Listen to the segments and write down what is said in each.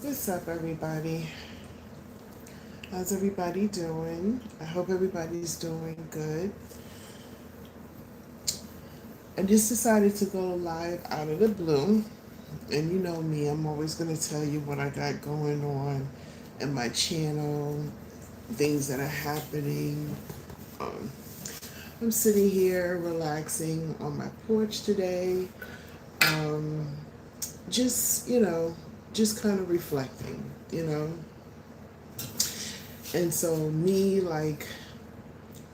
What's up, everybody? How's everybody doing? I hope everybody's doing good. I just decided to go live out of the blue. And you know me, I'm always going to tell you what I got going on in my channel, things that are happening. Um, I'm sitting here relaxing on my porch today. Um, just kind of reflecting. And so, me, like,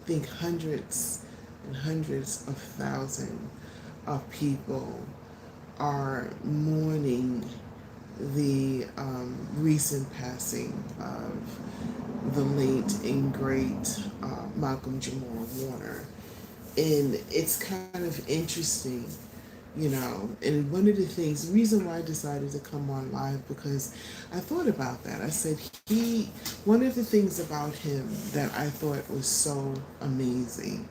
think hundreds and hundreds of thousands of people are mourning the recent passing of the late and great Malcolm Jamal Warner. And it's kind of interesting. And one of the things, the reason why I decided to come on live, because I thought about that. I said, one of the things about him that I thought was so amazing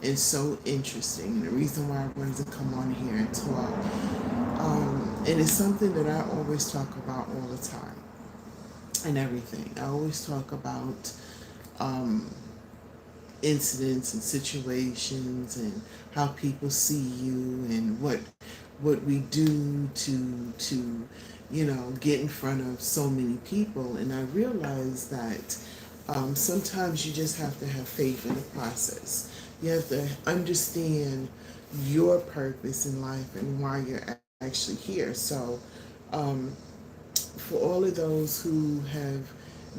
and so interesting, and the reason why I wanted to come on here and talk, and it's something that I always talk about all the time and everything. I always talk about um, incidents and situations and how people see you and what we do to get in front of so many people. And I realize that sometimes you just have to have faith in the process. You have to understand your purpose in life and why you're actually here. So um, for all of those who have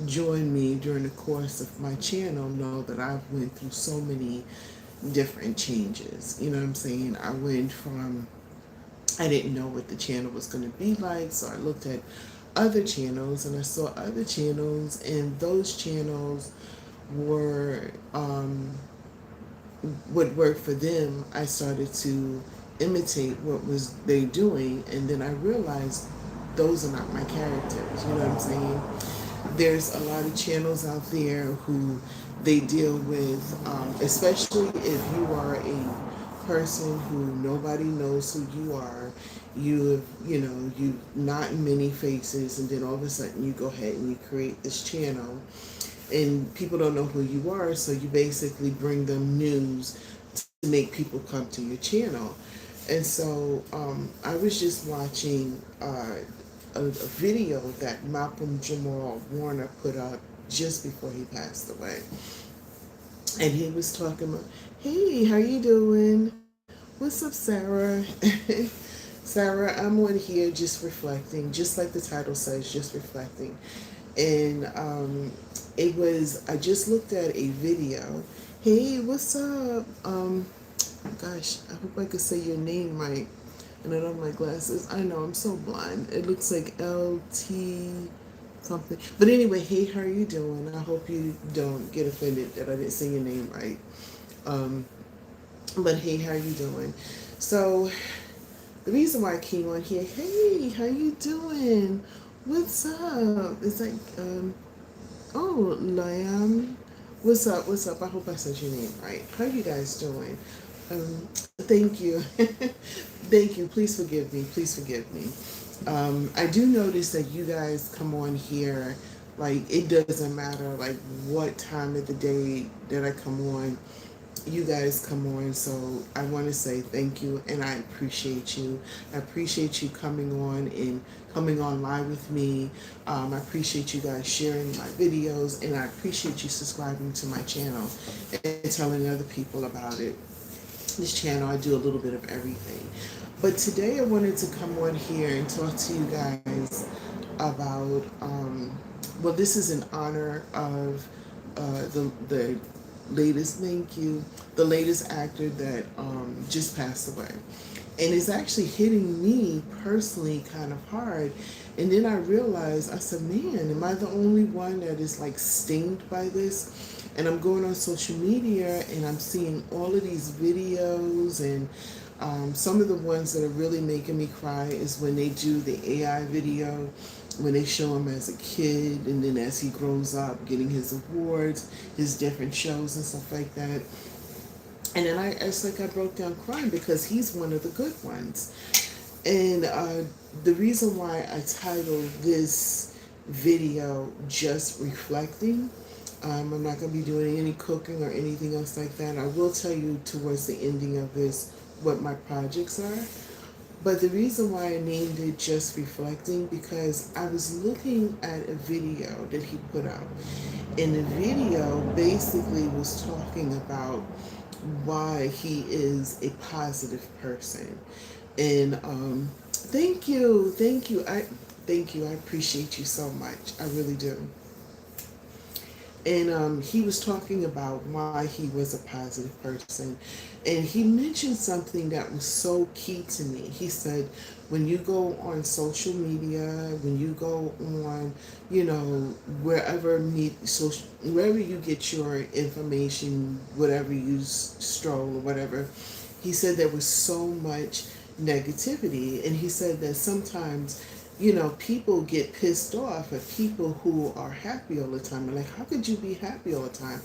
joined me during the course of my channel, know that I've went through so many different changes. You know what I'm saying? I didn't know what the channel was going to be like, so I looked at other channels and I saw other channels, and those channels were what worked for them. I started to imitate what was they doing, and then I realized those are not my characters. You know what I'm saying? There's a lot of channels out there who they deal with, especially if you are a person who nobody knows who you are. You not many faces, and then all of a sudden you go ahead and you create this channel, and people don't know who you are, so you basically bring them news to make people come to your channel. And so I was just watching a video that Malcolm Jamal Warner put up just before he passed away. And he was talking about, hey, how you doing? What's up, Sarah? Sarah, I'm on here just reflecting, just like the title says, just reflecting. And I just looked at a video. Hey, what's up? Gosh, I hope I could say your name right. And I don't have my glasses. I know, I'm so blind. It looks like LT something. But anyway, hey, how are you doing? I hope you don't get offended that I didn't say your name right. Um, but hey, how are you doing? So the reason why I came on here, hey, how you doing? What's up? It's like, oh, Liam. What's up? What's up? I hope I said your name right. How you guys doing? Thank you. Thank you. Please forgive me. Please forgive me. I do notice that you guys come on here, like, it doesn't matter, like, what time of the day that I come on, you guys come on. So I want to say thank you, and I appreciate you. I appreciate you coming on and coming on live with me. I appreciate you guys sharing my videos, and I appreciate you subscribing to my channel and telling other people about it. This channel, I do a little bit of everything. But today I wanted to come on here and talk to you guys about, well, this is in honor of the latest, thank you, the latest actor that just passed away. And it's actually hitting me personally kind of hard. And then I realized, I said, man, am I the only one that is like stinged by this? And I'm going on social media and I'm seeing all of these videos, and some of the ones that are really making me cry is when they do the AI video, when they show him as a kid and then as he grows up getting his awards, his different shows and stuff like that. And then it's like I broke down crying because he's one of the good ones. And the reason why I titled this video just reflecting. I'm not going to be doing any cooking or anything else like that. I will tell you towards the ending of this what my projects are. But the reason why I named it Just Reflecting, because I was looking at a video that he put out. And the video basically was talking about why he is a positive person. And thank you. I appreciate you so much. I really do. And he was talking about why he was a positive person. And he mentioned something that was so key to me. He said, when you go on social media, when you go on, wherever you get your information, whatever you stroll or whatever, he said there was so much negativity. And he said that sometimes people get pissed off at people who are happy all the time. And like, how could you be happy all the time?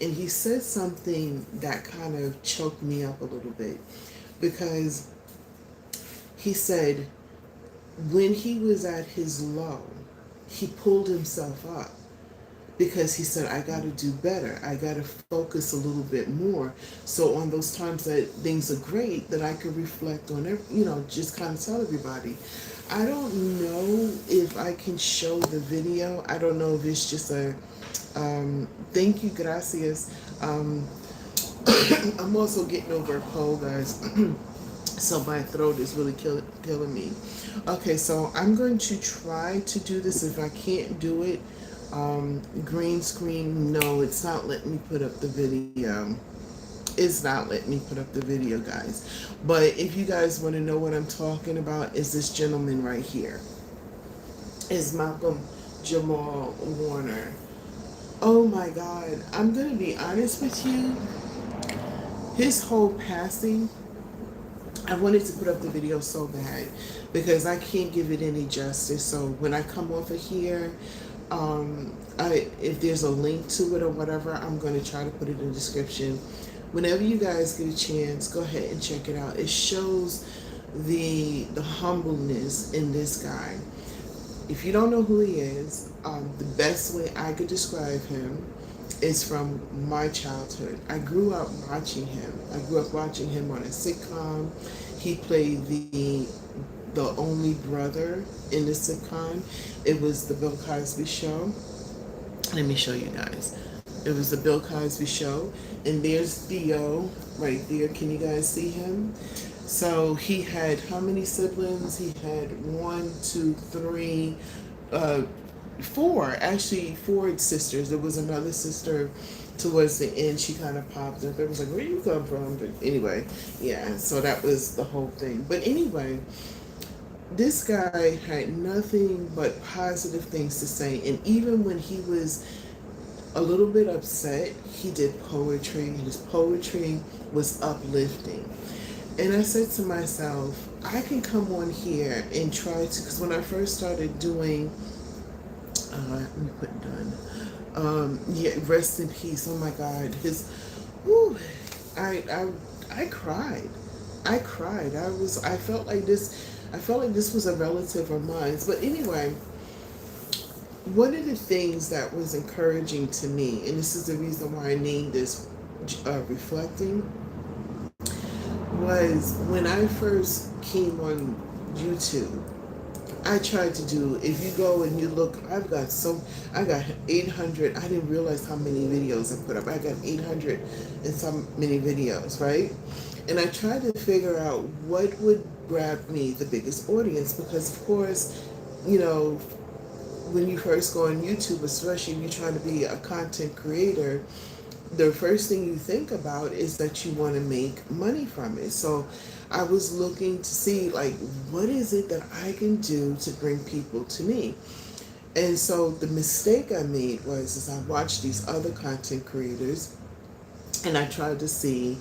And he said something that kind of choked me up a little bit, because he said when he was at his low, he pulled himself up, because he said, I got to do better. I got to focus a little bit more. So on those times that things are great, that I could reflect on, just kind of tell everybody. I don't know if I can show the video. I don't know if it's just thank you, gracias. I'm also getting over a cold, guys. So my throat is really killing me. Okay, so I'm going to try to do this. If I can't do it, green screen, no, it's not letting me put up the video. It's not letting me put up the video, guys. But if you guys want to know what I'm talking about, is this gentleman right here. Is Malcolm Jamal Warner. Oh my God. I'm going to be honest with you. His whole passing, I wanted to put up the video so bad because I can't give it any justice. So when I come off of here, if there's a link to it or whatever, I'm going to try to put it in the description. Whenever you guys get a chance, go ahead and check it out. It shows the humbleness in this guy. If you don't know who he is, the best way I could describe him is from my childhood. I grew up watching him. I grew up watching him on a sitcom. He played the only brother in the sitcom. It was the Bill Cosby Show. Let me show you guys. It was the Bill Cosby Show. And there's Theo right there. Can you guys see him? So he had how many siblings? He had 1, 2, 3, 4. Actually, 4 sisters. There was another sister towards the end. She kind of popped up. It was like, where do you come from? But anyway, yeah. So that was the whole thing. But anyway, this guy had nothing but positive things to say. And even when he was a little bit upset, he did poetry. His poetry was uplifting. And I said to myself, I can come on here and try to, because when I first started doing, let me put done. Yeah, rest in peace. Oh my God, I cried. I cried. I felt like this. I felt like this was a relative of mine. But anyway, one of the things that was encouraging to me, and this is the reason why I named this Reflecting, was when I first came on YouTube. I tried to do, if you go and you look, I got 800, I didn't realize how many videos I put up. I got 800 and some many videos, right? And I tried to figure out what would grab me the biggest audience, because of course, when you first go on YouTube, especially if you're trying to be a content creator, the first thing you think about is that you want to make money from it. So I was looking to see, like, what is it that I can do to bring people to me? And so the mistake I made was I watched these other content creators and I tried to see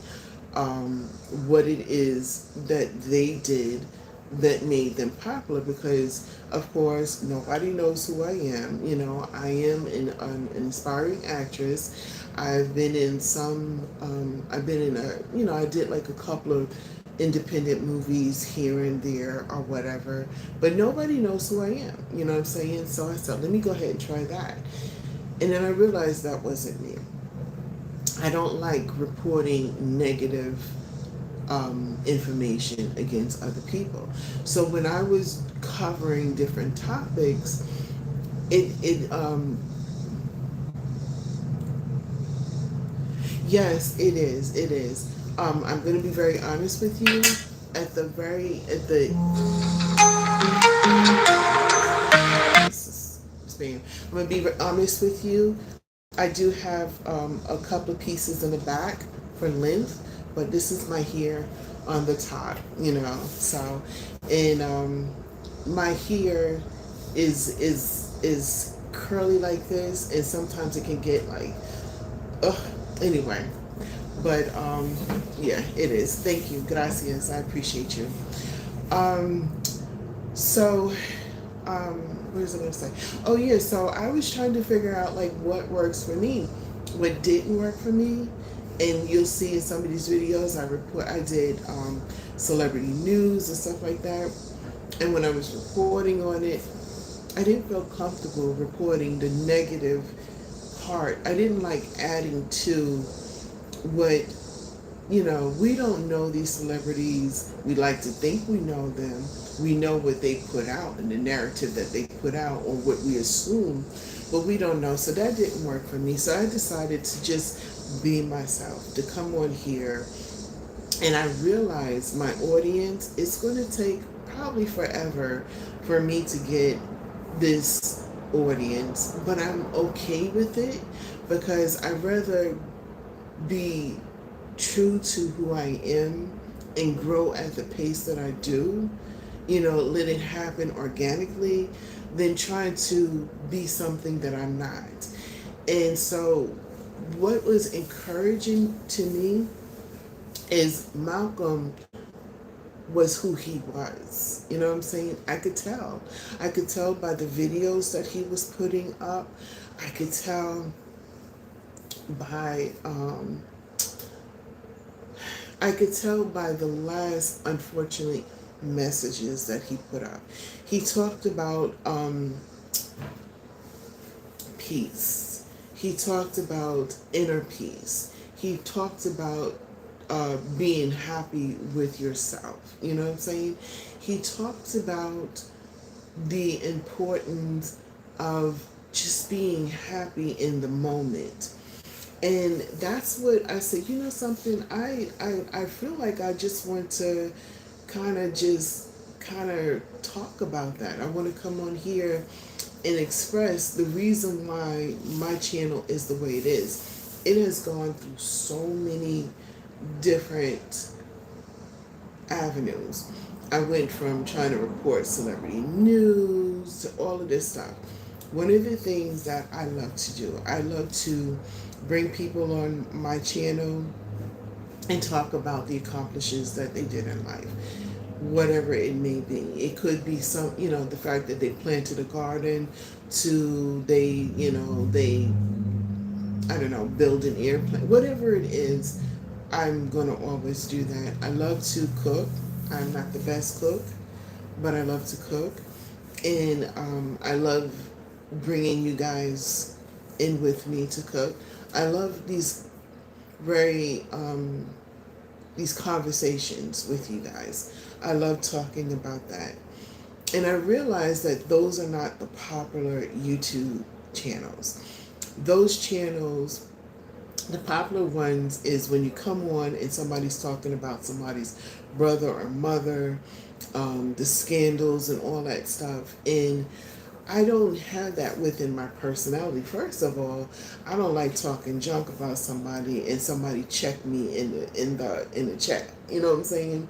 what it is that they did that made them popular, because of course nobody knows who I am. I am an inspiring actress. I've been in I did like a couple of independent movies here and there or whatever, but nobody knows who I am. You know what I'm saying? So I said, let me go ahead and try that. And then I realized that wasn't me. I don't like reporting negative information against other people. So when I was covering different topics, it yes, it is. It is. I'm going to be very honest with you. At the spam. I'm going to be honest with you. I do have a couple of pieces in the back for length, but this is my hair on the top, you know. So, and my hair is curly like this, and sometimes it can get like, ugh. Anyway, but yeah, it is. Thank you, gracias. I appreciate you. Um, so what was I going to say? Oh yeah, so I was trying to figure out like what works for me, what didn't work for me, and you'll see in some of these videos I did celebrity news and stuff like that, and when I was reporting on it, I didn't feel comfortable reporting the negative part. I didn't like adding to what, you know, we don't know these celebrities. We like to think we know them. We know what they put out and the narrative that they put out or what we assume, but we don't know. So that didn't work for me. So I decided to just be myself, to come on here. And I realized my audience, it's going to take probably forever for me to get this audience, but I'm okay with it because I'd rather be true to who I am and grow at the pace that I do, you know, let it happen organically, than trying to be something that I'm not. And so, what was encouraging to me is Malcolm was who he was. You know what I'm saying? I could tell. I could tell by the videos that he was putting up. I could tell by the last, unfortunately, messages that he put up. He talked about peace. He talked about inner peace. He talked about being happy with yourself. You know what I'm saying? He talks about the importance of just being happy in the moment. And that's what I said, you know something, I feel like I just want to kind of talk about that. I want to come on here and express the reason why my channel is the way it is. It has gone through so many different avenues. I went from trying to report celebrity news to all of this stuff. One of the things that I love to do, I love to bring people on my channel and talk about the accomplishments that they did in life, whatever it may be. It could be some, you know, the fact that they planted a garden, to they I don't know, build an airplane, whatever it is. I'm going to always do that. I love to cook. I'm not the best cook, but I love to cook. And I love bringing you guys in with me to cook. I love very, these conversations with you guys. I love talking about that. And I realized that those are not the popular YouTube channels. Those channels, the popular ones, is when you come on and somebody's talking about somebody's brother or mother, the scandals and all that stuff. And I don't have that within my personality. First of all, I don't like talking junk about somebody and somebody check me in the chat. You know what I'm saying?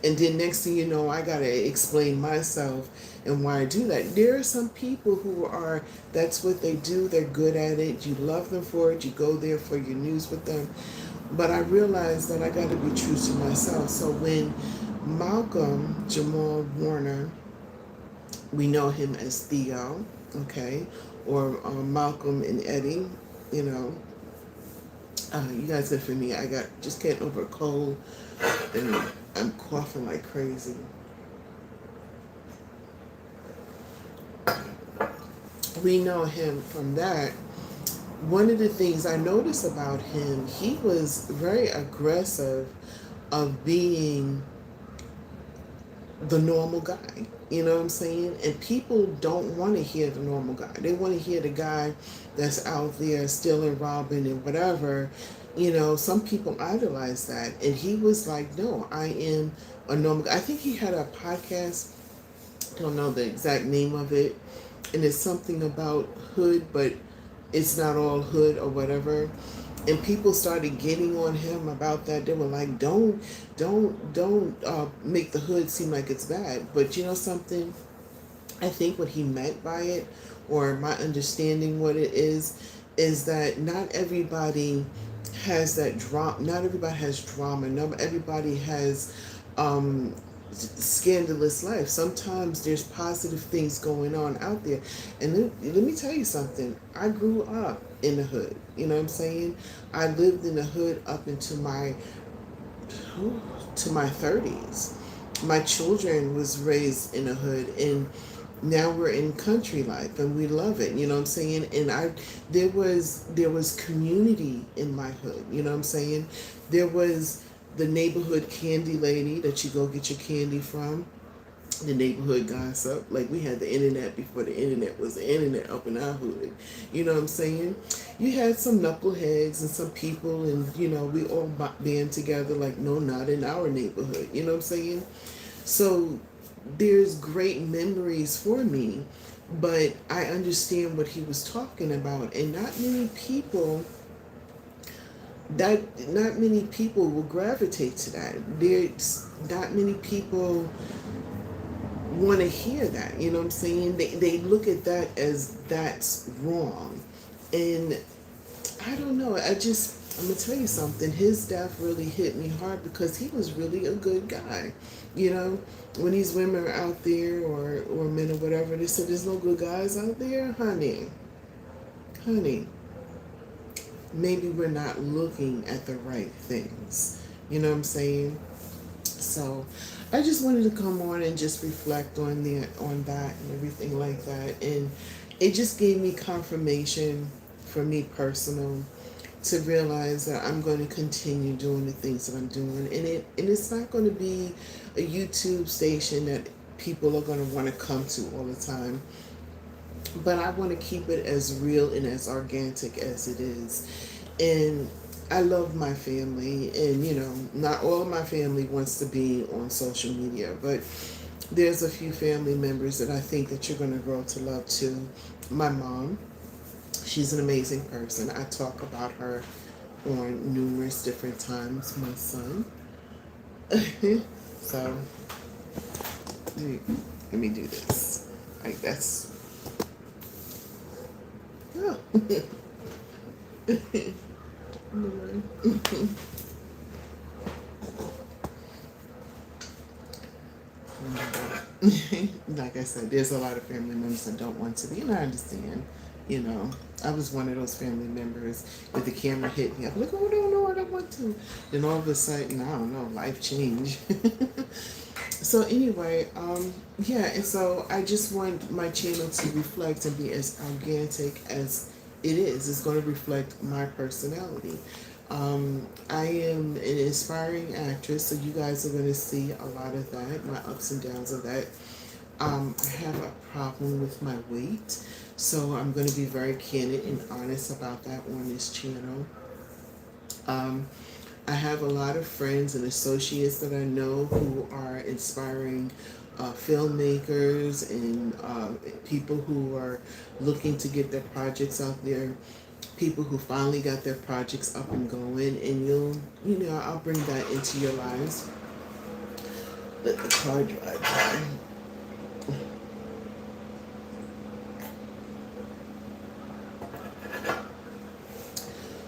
And then next thing you know, I gotta explain myself and why I do that. There are some people who are, that's what they do. They're good at it. You love them for it. You go there for your news with them. But I realized that I gotta be true to myself. So when Malcolm Jamal Warner, we know him as Theo, okay, or Malcolm and Eddie, you know, You guys good for me. I got just getting over a cold, and I'm coughing like crazy. We know him from that. One of the things I noticed about him, he was very aggressive of being the normal guy. You know what I'm saying? And people don't want to hear the normal guy. They want to hear the guy that's out there stealing, robbing, and whatever. You know, some people idolize that. And he was like, no, I am a normal guy. I think he had a podcast, don't know the exact name of it. And it's something about hood, but it's not all hood or whatever. And people started getting on him about that. They were like, don't make the hood seem like it's bad. But you know something? I think what he meant by it, or my understanding what it is that not everybody has that drama. Not everybody has drama. Not everybody has scandalous life. Sometimes there's positive things going on out there. And let me tell you something. I grew up in the hood. You know what I'm saying? I lived in the hood up into my 30s. My children was raised in the hood, and now we're in country life and we love it. You know what I'm saying? And there was community in my hood. You know what I'm saying? There was the neighborhood candy lady that you go get your candy from, the neighborhood gossip. Like, we had the internet before the internet was the internet up in our hood. You know what I'm saying? You had some knuckleheads and some people, and you know, we all band together like, no, not in our neighborhood. You know what I'm saying? So there's great memories for me, but I understand what he was talking about, and not many people will gravitate to that. There's not many people want to hear that. You know what I'm saying? They look at that as that's wrong. And I don't know. I'm going to tell you something. His death really hit me hard because he was really a good guy. You know, when these women are out there, or men or whatever, they said there's no good guys out there. Honey, maybe we're not looking at the right things. You know what I'm saying? So I just wanted to come on and just reflect on that and everything like that. And it just gave me confirmation for me personal to realize that I'm going to continue doing the things that I'm doing. And it's not going to be a YouTube station that people are going to want to come to all the time. But I want to keep it as real and as organic as it is. And I love my family, and you know, not all of my family wants to be on social media, but there's a few family members that I think that you're going to grow to love too. My mom, she's an amazing person. I talk about her on numerous different times. My son. So, let me do this. Like, that's... Oh. Like I said, there's a lot of family members that don't want to be, and I understand. You know, I was one of those family members. If the camera hit me, I'm like, oh no, I don't want to. Then all of a sudden, I don't know, life changed. So anyway, yeah, and so I just want my channel to reflect and be as organic as it is. It's going to reflect my personality. I am an inspiring actress, so you guys are going to see a lot of that, my ups and downs of that. I have a problem with my weight, so I'm going to be very candid and honest about that on this channel. I have a lot of friends and associates that I know who are inspiring filmmakers and people who are looking to get their projects out there, people who finally got their projects up and going, and I'll bring that into your lives. Let the car drive by.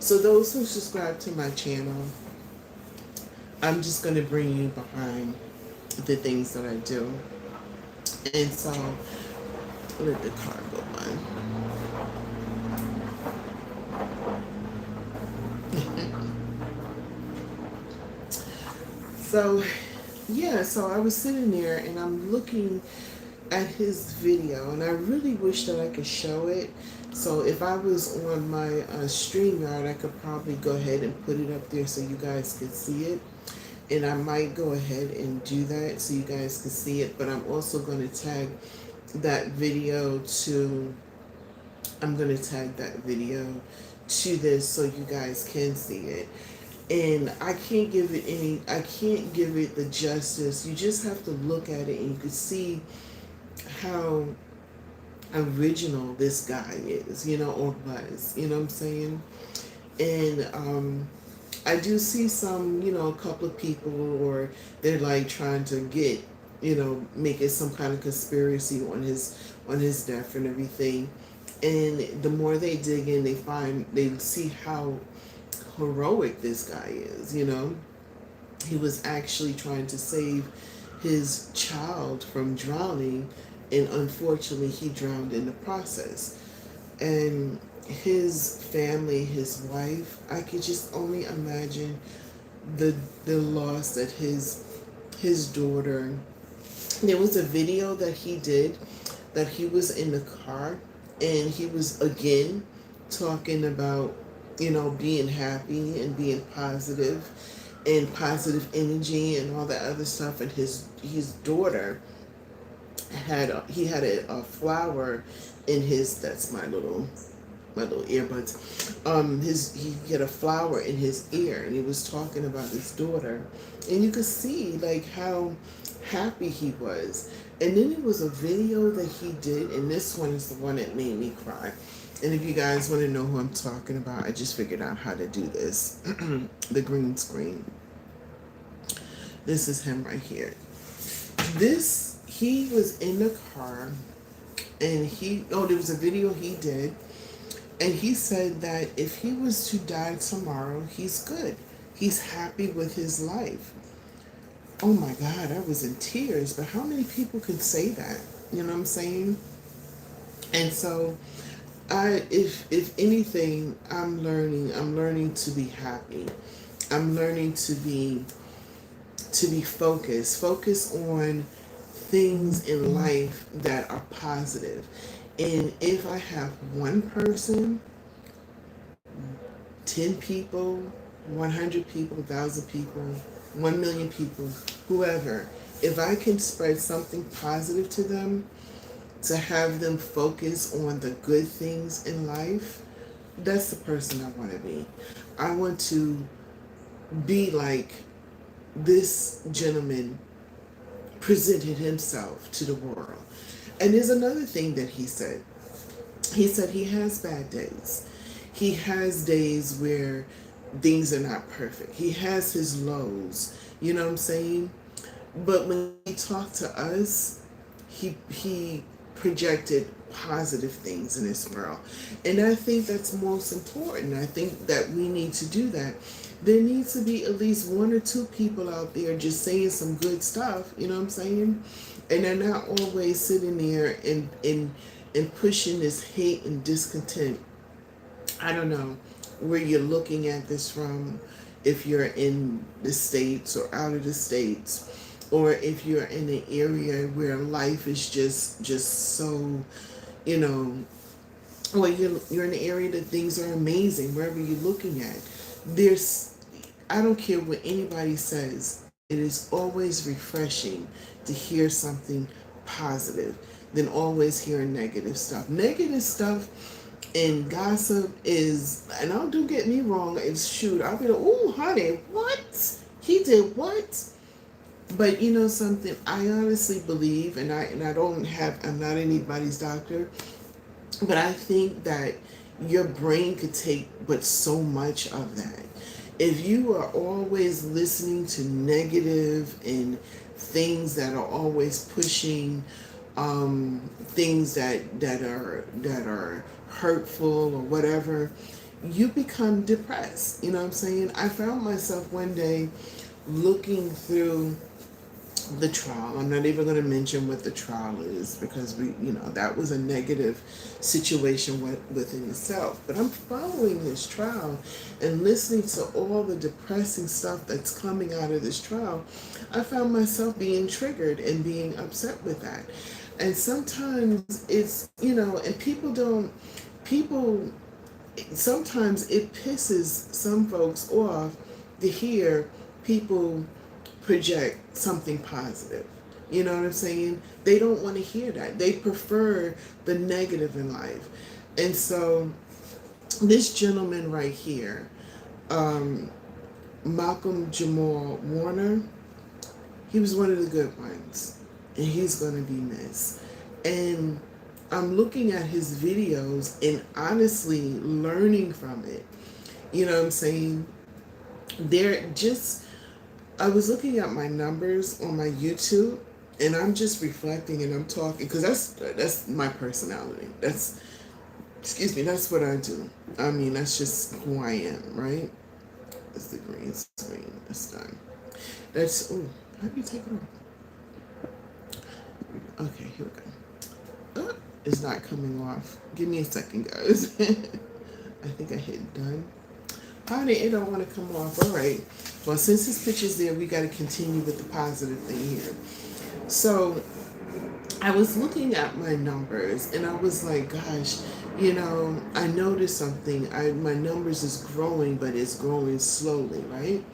So those who subscribe to my channel, I'm just going to bring you behind the things that I do. And so, let the car go by. So, yeah, so I was sitting there and I'm looking at his video, and I really wish that I could show it. So if I was on my StreamYard, I could probably go ahead and put it up there so you guys could see it. And I might go ahead and do that so you guys can see it. But I'm also going to tag that video to, I'm going to tag that video to this so you guys can see it. And I can't give it I can't give it the justice. You just have to look at it and you can see how original this guy is, or was, you know what I'm saying? And I do see some, a couple of people, or they're like trying to get, make it some kind of conspiracy on his death and everything. And the more they dig in, they see how heroic this guy is, He was actually trying to save his child from drowning, and unfortunately he drowned in the process. And his family, his wife, I could just only imagine the loss that his daughter. There was a video that he did that he was in the car, and he was again talking about, being happy and being positive and positive energy and all that other stuff. And his daughter he had a flower in his, that's my little earbuds. He had a flower in his ear, and he was talking about his daughter, and you could see like how happy he was. And then there was a video that he did, and this one is the one that made me cry. And if you guys want to know who I'm talking about, I just figured out how to do this. The green screen. This is him right here. He was in the car, and there was a video he did, and he said that if he was to die tomorrow, he's good. He's happy with his life. Oh my God, I was in tears, but how many people could say that? You know what I'm saying? And so if anything, I'm learning to be happy. I'm learning to be focused. Focus on things in life that are positive. And if I have one person, 10 people, 100 people, 1,000 people, 1 million people, whoever, if I can spread something positive to them, to have them focus on the good things in life, that's the person I want to be. I want to be like this gentleman presented himself to the world. And there's another thing that he said. He said he has bad days. He has days where things are not perfect. He has his lows, you know what I'm saying? But when he talked to us, he projected positive things in this world. And I think that's most important. I think that we need to do that. There needs to be at least one or two people out there just saying some good stuff, you know what I'm saying? And they're not always sitting there and pushing this hate and discontent. I don't know where you're looking at this from, if you're in the States or out of the States, or if you're in an area where life is just so, or you're in an area that things are amazing, wherever you're looking at. I don't care what anybody says, it is always refreshing to hear something positive than always hearing negative stuff. Negative stuff and gossip is, and don't get me wrong, it's shoot, I'll be like, oh honey, what? He did what? But you know something, I honestly believe, and I'm not anybody's doctor, but I think that your brain could take but so much of that. If you are always listening to negative and things that are always pushing things that are hurtful or whatever, you become depressed. You know what I'm saying? I found myself one day looking through the trial. I'm not even going to mention what the trial is because that was a negative situation within itself. But I'm following this trial and listening to all the depressing stuff that's coming out of this trial. I found myself being triggered and being upset with that. And sometimes it's, and people, sometimes it pisses some folks off to hear people project something positive. You know what I'm saying? They don't want to hear that. They prefer the negative in life. And so this gentleman right here, Malcolm Jamal Warner, he was one of the good ones. And he's going to be missed. And I'm looking at his videos and honestly learning from it. You know what I'm saying? I was looking at my numbers on my YouTube, and I'm just reflecting and I'm talking because that's my personality. That's what I do. I mean, that's just who I am, right? That's the green screen. That's done. How do you take it off? Okay, here we go. It's not coming off. Give me a second, guys. I think I hit done. Honey, it don't want to come off. All right. Well, since this picture's there, we got to continue with the positive thing here. So I was looking at my numbers and I was like, gosh, I noticed something. My numbers is growing, but it's growing slowly, right?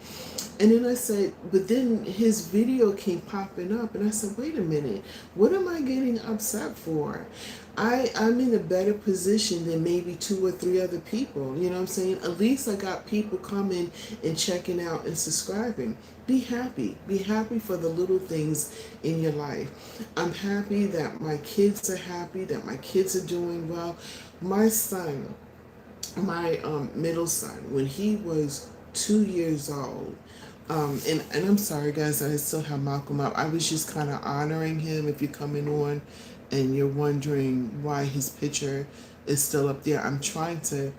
And then I said, but then his video came popping up and I said, wait a minute, what am I getting upset for? I'm in a better position than maybe 2 or 3 other people. You know what I'm saying? At least I got people coming and checking out and subscribing. Be happy. Be happy for the little things in your life. I'm happy that my kids are happy, that my kids are doing well. My son, my middle son, when he was 2 years old, and I'm sorry guys, I still have Malcolm up. I was just kind of honoring him. If you're coming on and you're wondering why his picture is still up there, I'm trying to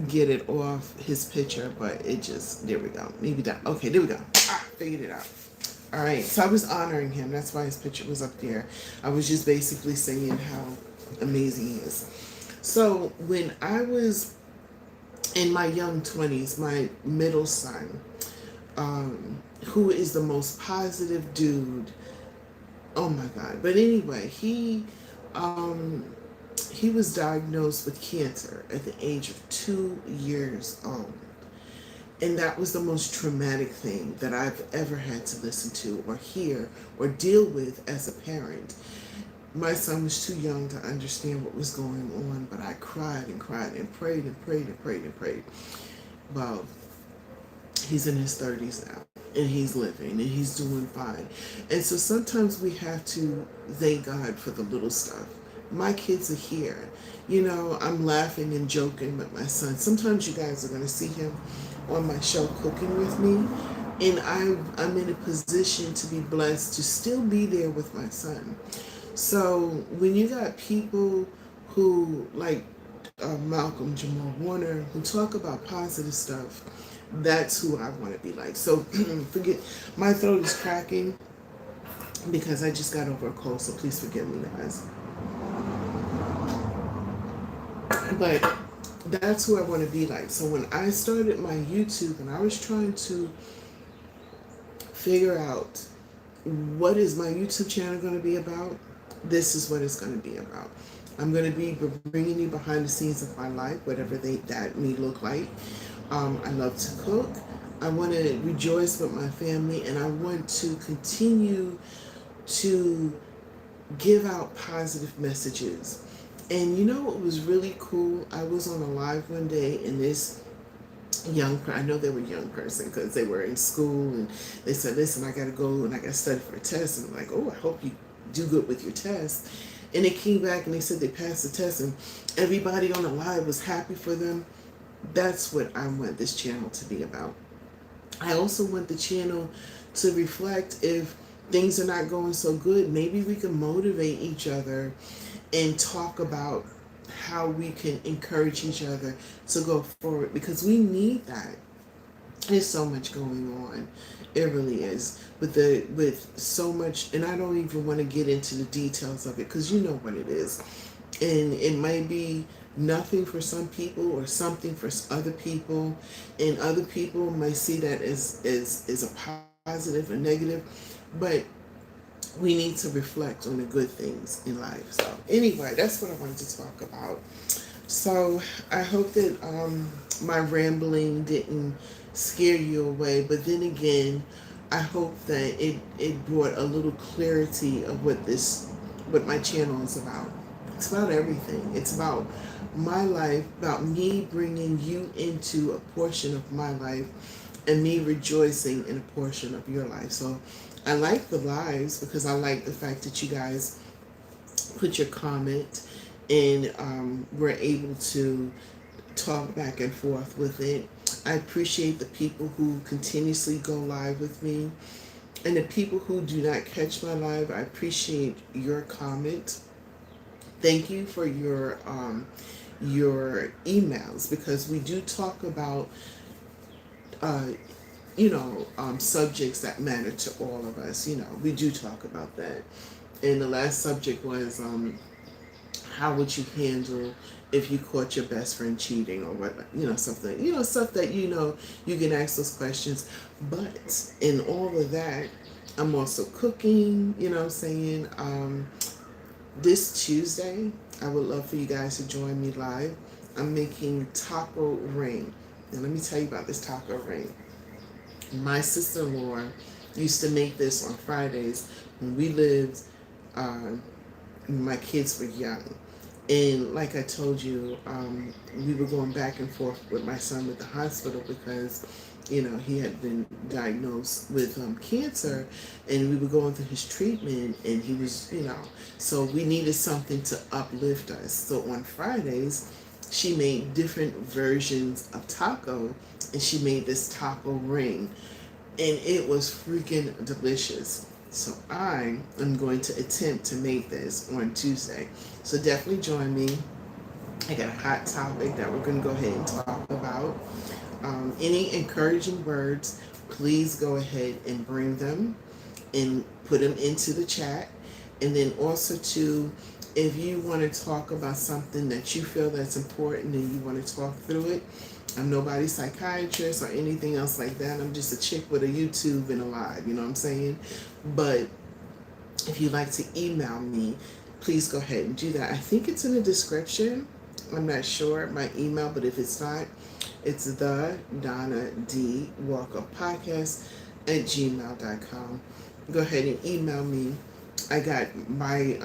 get it off his picture, but there we go. Maybe that, okay, there we go. Figured it out. All right, so I was honoring him. That's why his picture was up there. I was just basically saying how amazing he is. So when I was in my young 20s, my middle son, who is the most positive dude. Oh my God. But anyway, he was diagnosed with cancer at the age of 2 years old. And that was the most traumatic thing that I've ever had to listen to or hear or deal with as a parent. My son was too young to understand what was going on, but I cried and cried and prayed and prayed and prayed and prayed. Well, he's in his 30s now, and he's living, and he's doing fine. And so sometimes we have to thank God for the little stuff. My kids are here. I'm laughing and joking with my son. Sometimes you guys are going to see him on my show cooking with me, and I'm in a position to be blessed to still be there with my son. So when you got people who, like Malcolm Jamal Warner, who talk about positive stuff, that's who I want to be like. So forget, my throat is cracking because I just got over a cold, so please forgive me, guys. But that's who I want to be like. So when I started my YouTube and I was trying to figure out what is my YouTube channel going to be about, this is what it's going to be about. I'm going to be bringing you behind the scenes of my life, whatever that may look like. I love to cook. I want to rejoice with my family, and I want to continue to give out positive messages. And you know what was really cool? I was on a live one day, and this I know they were a young person because they were in school, and they said, listen, I got to go and I got to study for a test. And I'm like, oh, I hope you do good with your test. And they came back and they said they passed the test, and everybody on the live was happy for them. That's what I want this channel to be about. I also want the channel to reflect if things are not going so good. Maybe we can motivate each other and talk about how we can encourage each other to go forward, because we need that. There's so much going on. It really is. With so much, and I don't even want to get into the details of it because you know what it is. And it might be nothing for some people or something for other people, and other people might see that as a positive or negative, but we need to reflect on the good things in life. So anyway, that's what I wanted to talk about. So I hope that my rambling didn't scare you away, but then again, I hope that it brought a little clarity of what my channel is about. It's about everything. It's about my life, about me bringing you into a portion of my life and me rejoicing in a portion of your life. So I like the lives because I like the fact that you guys put your comment and we're able to talk back and forth with it. I appreciate the people who continuously go live with me. And the people who do not catch my live, I appreciate your comment. Thank you for your emails because we do talk about uh, subjects that matter to all of us. We do talk about that. And the last subject was how would you handle if you caught your best friend cheating or what, something, stuff that, you can ask those questions. But in all of that, I'm also cooking, what I'm saying. This Tuesday, I would love for you guys to join me live. I'm making taco ring. Now let me tell you about this taco ring. My sister-in-law used to make this on Fridays when we lived, my kids were young. And like I told you, we were going back and forth with my son with the hospital because, he had been diagnosed with cancer, and we were going through his treatment, and he was, so we needed something to uplift us. So on Fridays, she made different versions of taco, and she made this taco ring, and it was freaking delicious. So I am going to attempt to make this on Tuesday. So definitely join me. I got a hot topic that we're going to go ahead and talk about. Any encouraging words, please go ahead and bring them and put them into the chat. And then also too, if you want to talk about something that you feel that's important and you want to talk through it, I'm nobody's psychiatrist or anything else like that. I'm just a chick with a YouTube and a live, you know what I'm saying? But if you'd like to email me, please go ahead and do that. I think it's in the description. I'm not sure my email, but if it's not, it's the Donna D Walker Podcast at gmail.com. Go ahead and email me. I got my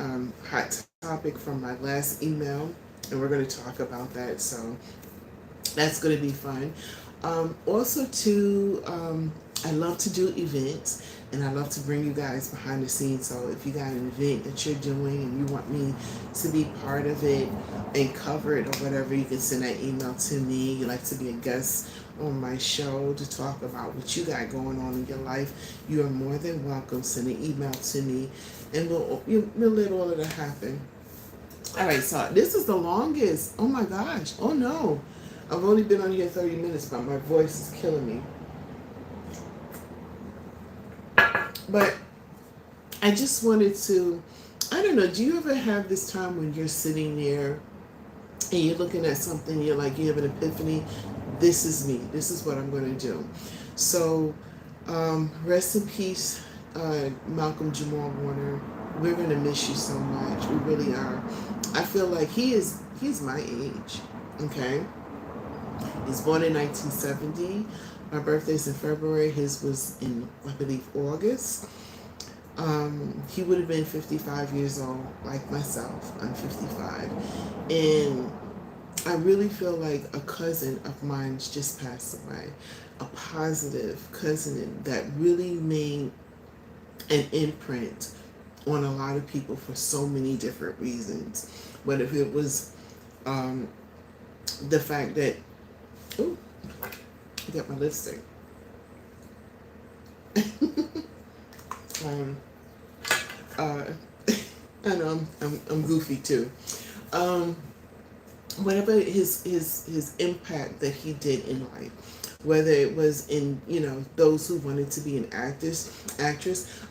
hot topic from my last email, and we're going to talk about that. So that's going to be fun. Also, too, I love to do events, and I love to bring you guys behind the scenes. So if you got an event that you're doing and you want me to be part of it and cover it or whatever, you can send that email to me. You like to be a guest on my show to talk about what you got going on in your life, you are more than welcome. Send an email to me, and we'll let all of that happen. All right, so this is the longest. Oh my gosh. Oh no. I've only been on here 30 minutes, but my voice is killing me. But I just wanted to, I don't know, do you ever have this time when you're sitting there and you're looking at something, you're like, you have an epiphany, this is me, this is what I'm going to do. So rest in peace, Malcolm Jamal Warner. We're going to miss you so much. We really are. I feel like he's my age, okay? He's born in 1970. My birthday's in February. His was in, I believe, August. He would have been 55 years old, like myself. I'm 55. And I really feel like a cousin of mine just passed away. A positive cousin that really made an imprint on a lot of people for so many different reasons. But if it was the fact that, oh, I got my lipstick. I know I'm goofy too. Whatever his impact that he did in life, whether it was in, those who wanted to be an actress.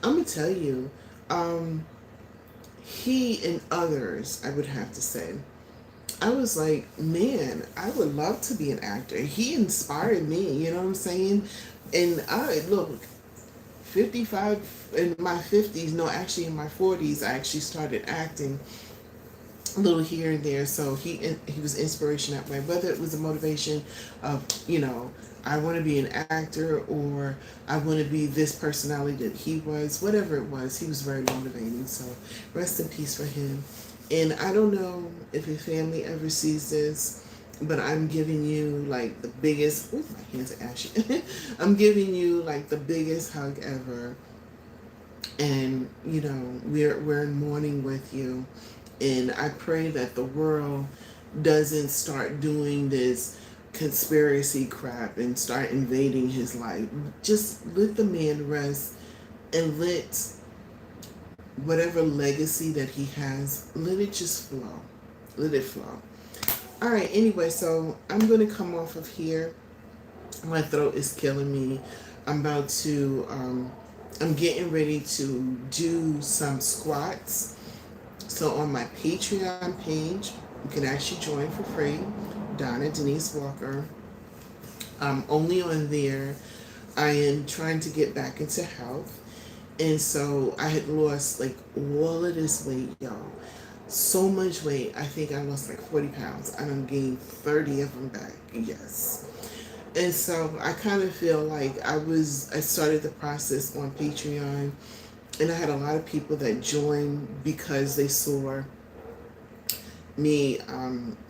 I'm gonna tell you, um, he and others, I would have to say, I was like, man, I would love to be an actor. He inspired me, you know what I'm saying? And I look, 55 in my 50s, no, actually in my 40s, I actually started acting a little here and there. So he was inspiration that way. Whether it was a motivation of, I want to be an actor, or I want to be this personality that he was, whatever it was, he was very motivating. So rest in peace for him. And I don't know if your family ever sees this, but I'm giving you like the biggest, ooh, my hands are ashy. I'm giving you like the biggest hug ever. And, we're in mourning with you. And I pray that the world doesn't start doing this conspiracy crap and start invading his life. Just let the man rest, and let whatever legacy that he has, let it just flow. Let it flow. All right, anyway, so I'm going to come off of here. My throat is killing me. I'm getting ready to do some squats. So on my Patreon page, you can actually join for free. Donna, Denise Walker. Only on there. I am trying to get back into health. And so I had lost like all of this weight, y'all. So much weight. I think I lost like 40 pounds. I done gained 30 of them back. Yes. And so I kind of feel like I started the process on Patreon, and I had a lot of people that joined because they saw me,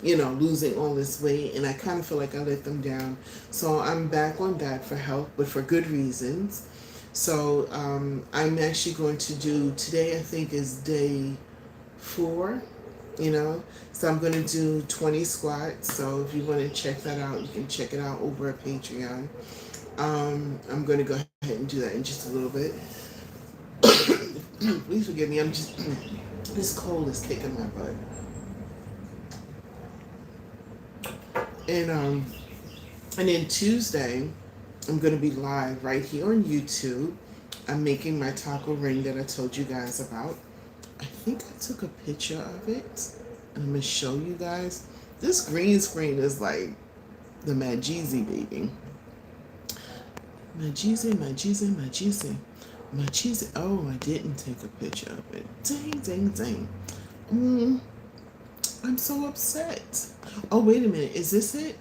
losing all this weight, and I kind of feel like I let them down. So I'm back on that for health, but for good reasons. So I'm actually going to do, today I think is day 4, so I'm going to do 20 squats. So if you want to check that out, you can check it out over at Patreon. I'm going to go ahead and do that in just a little bit. Please forgive me. This cold is kicking my butt. And then Tuesday, I'm going to be live right here on YouTube. I'm making my taco ring that I told you guys about. I think I took a picture of it, and I'm going to show you guys. This green screen is like the Majeezy baby. Majeezy. Oh, I didn't take a picture of it. Dang. I'm so upset. Oh, wait a minute. Is this it?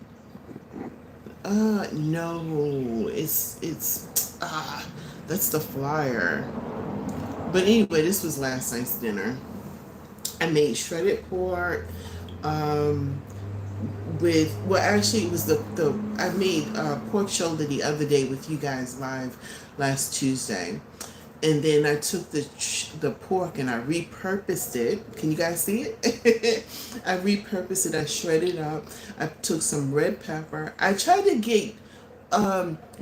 No. It's that's the flyer. But anyway, this was last night's dinner. I made shredded pork, actually it was I made pork shoulder the other day with you guys live last Tuesday. And then I took the pork and I repurposed it. Can you guys see it? I repurposed it. I shredded it up. I took some red pepper. I tried to get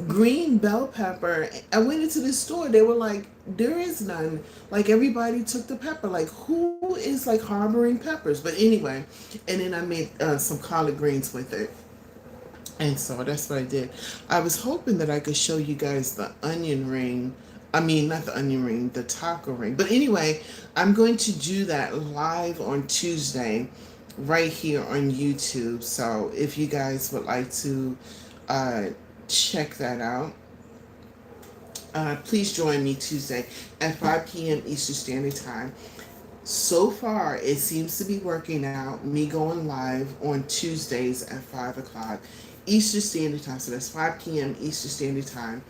green bell pepper. I went into the store. They were like, there is none. Like, everybody took the pepper. Like, who is like harboring peppers? But anyway, and then I made some collard greens with it. And so that's what I did. I was hoping that I could show you guys the onion ring. I mean, not the onion ring, the taco ring. But anyway, I'm going to do that live on Tuesday right here on YouTube. So if you guys would like to check that out, please join me Tuesday at 5 p.m. Eastern Standard Time. So far, it seems to be working out, me going live on Tuesdays at 5 o'clock Eastern Standard Time. So that's 5 p.m. Eastern Standard Time.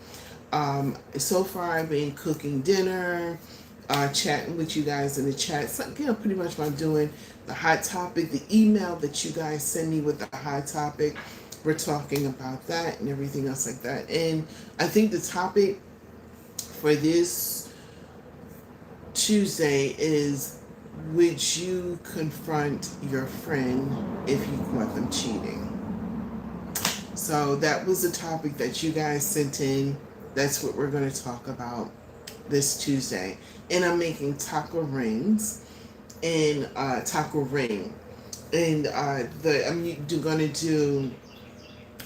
So far, I've been cooking dinner, chatting with you guys in the chat. So, pretty much what I'm doing. The hot topic, the email that you guys send me with the hot topic, we're talking about that and everything else like that. And I think the topic for this Tuesday is, would you confront your friend if you caught them cheating? So that was the topic that you guys sent in. That's what we're going to talk about this Tuesday. And I'm making taco rings and taco ring. And I'm going to do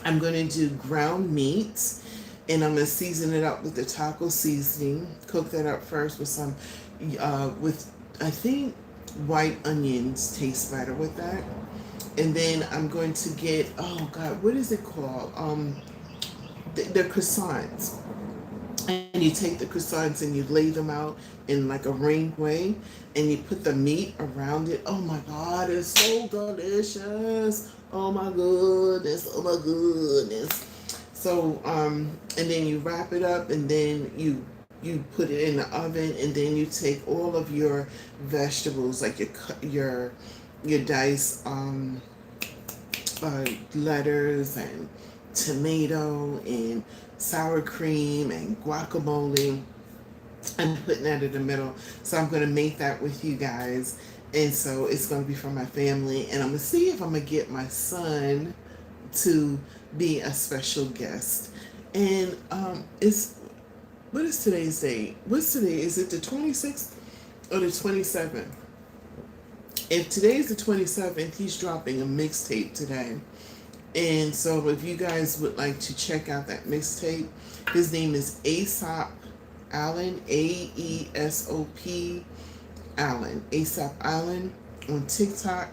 I'm going to do ground meat, and I'm going to season it up with the taco seasoning. Cook that up first with some, with, I think, white onions taste better with that. And then I'm going to get, oh God, what is it called? They're croissants. And you take the croissants and you lay them out in like a ring way, and you put the meat around it. Oh my God, it's so delicious. Oh my goodness. Oh my goodness. So, and then you wrap it up, and then you put it in the oven, and then you take all of your vegetables, like your diced lettuce and tomato and sour cream and guacamole. I'm putting that in the middle. So I'm going to make that with you guys. And so it's going to be for my family. And I'm going to see if I'm going to get my son to be a special guest. And what is today's date? What's today? Is it the 26th or the 27th? If today is the 27th, he's dropping a mixtape today. And so if you guys would like to check out that mixtape, his name is Aesop Allen, AESOP Allen. Aesop Allen on TikTok.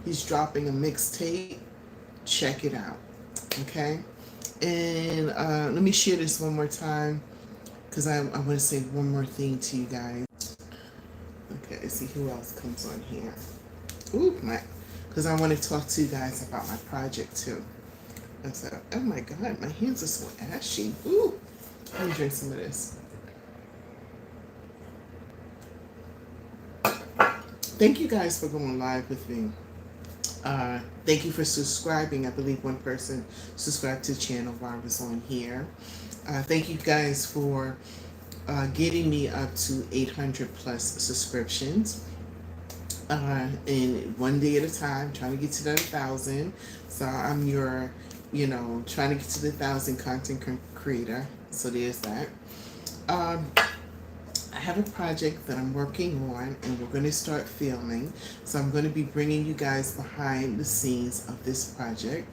He's dropping a mixtape. Check it out. Okay? And let me share this one more time, because I want to say one more thing to you guys. Okay, let's see who else comes on here. Ooh, because I want to talk to you guys about my project too. And so, oh my God, my hands are so ashy. Ooh, let me drink some of this. Thank you guys for going live with me. Thank you for subscribing. I believe one person subscribed to the channel while I was on here. Thank you guys for getting me up to 800 plus subscriptions. And one day at a time, trying to get to that 1,000. So I'm your, trying to get to the 1,000 content creator. So there's that. I have a project that I'm working on, and we're going to start filming. So I'm going to be bringing you guys behind the scenes of this project.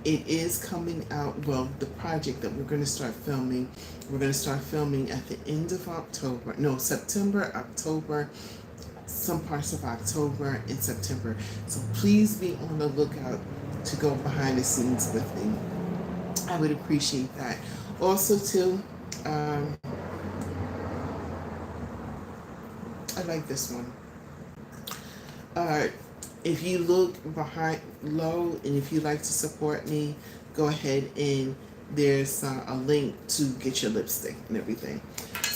It is coming out, well, the project that we're going to start filming, we're going to start filming at the end of October. No, September, October, some parts of October and September. So please be on the lookout to go behind the scenes with me. I would appreciate that. Also, too, I like this one. If you look behind low, and if you'd like to support me, go ahead, and there's a link to get your lipstick and everything.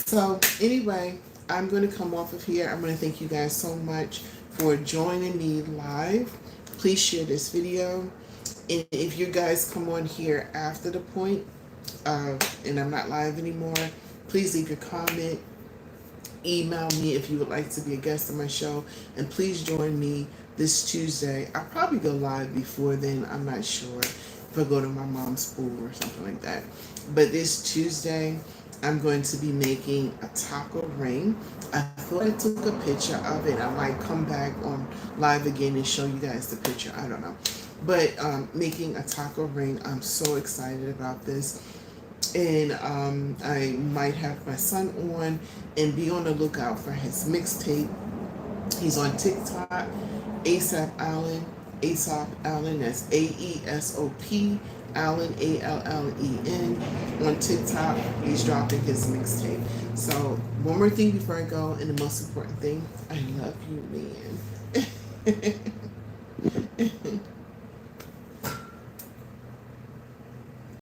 So anyway, I'm going to come off of here. I'm going to thank you guys so much for joining me live. Please share this video. And if you guys come on here after the point, and I'm not live anymore, please leave your comment. Email me if you would like to be a guest on my show. And please join me this Tuesday. I'll probably go live before then. I'm not sure if I go to my mom's pool or something like that. But this Tuesday, I'm going to be making a taco ring. I thought I took a picture of it. I might come back on live again and show you guys the picture. I don't know. But making a taco ring, I'm so excited about this. And I might have my son on, and be on the lookout for his mixtape. He's on TikTok, Aesop Allen. Aesop Allen, that's AESOP Allen, ALLEN. On TikTok, he's dropping his mixtape. So one more thing before I go, and the most important thing, I love you, man.